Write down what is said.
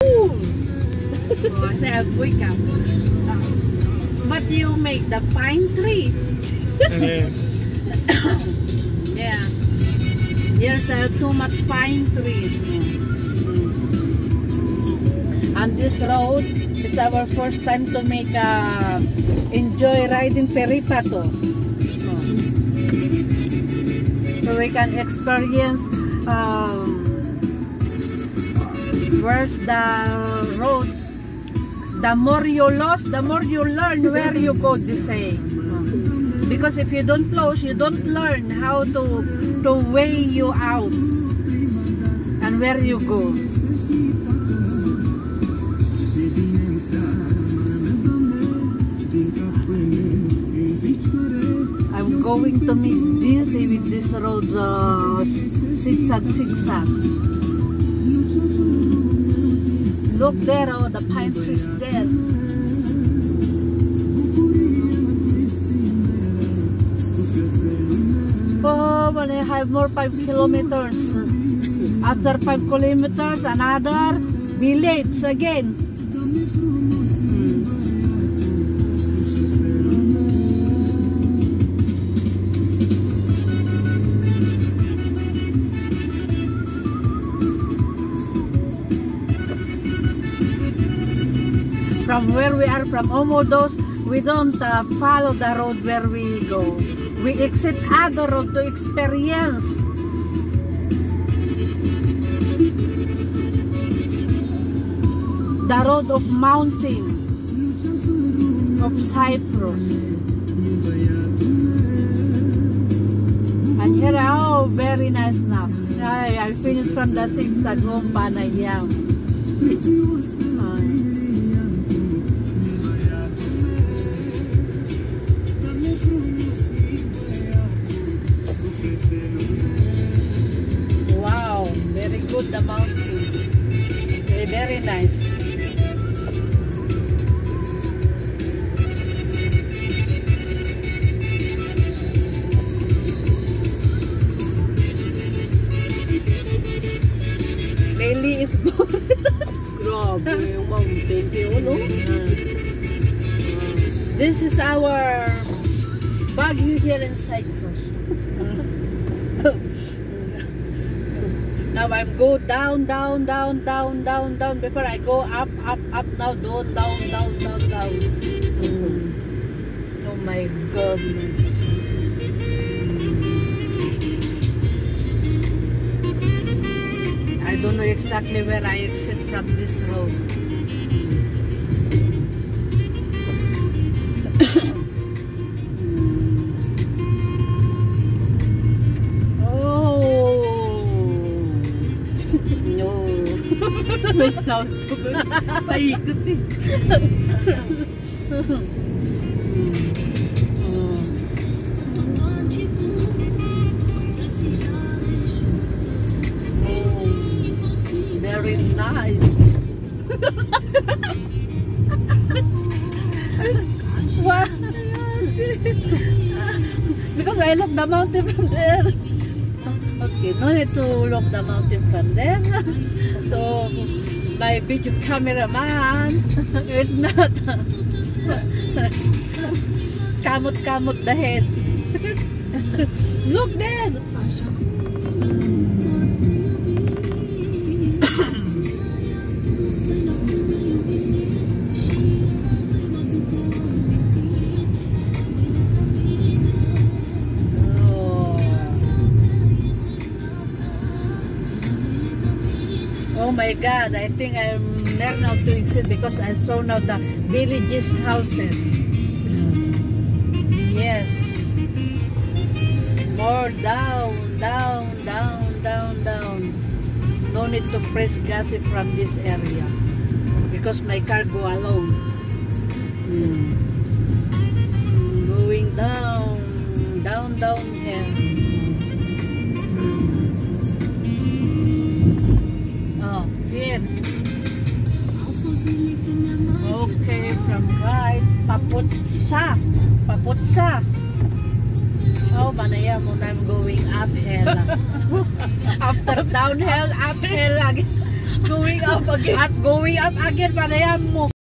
Oh, I say I'll wake up. But you make the pine tree. Yeah. Here's too much pine tree. And this road is our first time to make enjoy riding peripato. So we can experience where's the road. The more you lost, the more you learn where you go, they say. Because if you don't close, you don't learn how to weigh you out and where you go. I'm going to meet dizzy with this road, zigzag. Look there, oh, the pine trees there. Oh, when I have more 5 kilometers. After 5 kilometers, another village again. From where we are, from Omodos, we don't follow the road where we go. We exit other road to experience. The road of mountain of Cyprus. And here, oh, very nice now. I finished from the zigzag home Panayam. Wow, very good the mountain. Very nice. Really is boring. Grabe yung mountain kayo, no? This is our Baguio here in Cyprus. Now I'm go down before I go up now down. Oh my goodness. I don't know exactly where I exit from this road. May sound ko ba? Paikot eh. Very nice. What? Because I look the mountain from there. Okay, no need to look the mountain from there. So my video cameraman is not kamot the head. Look there. Oh my God, I think I'm there now to exit because I saw now the villages houses. Yes. More down. No need to press gas from this area because my car go alone. Going down here. Here. Okay, from right, Paputsa. Oh, Manaya mo, I'm going uphill. After downhill, uphill again. Going up again. At going up again, parehan mo.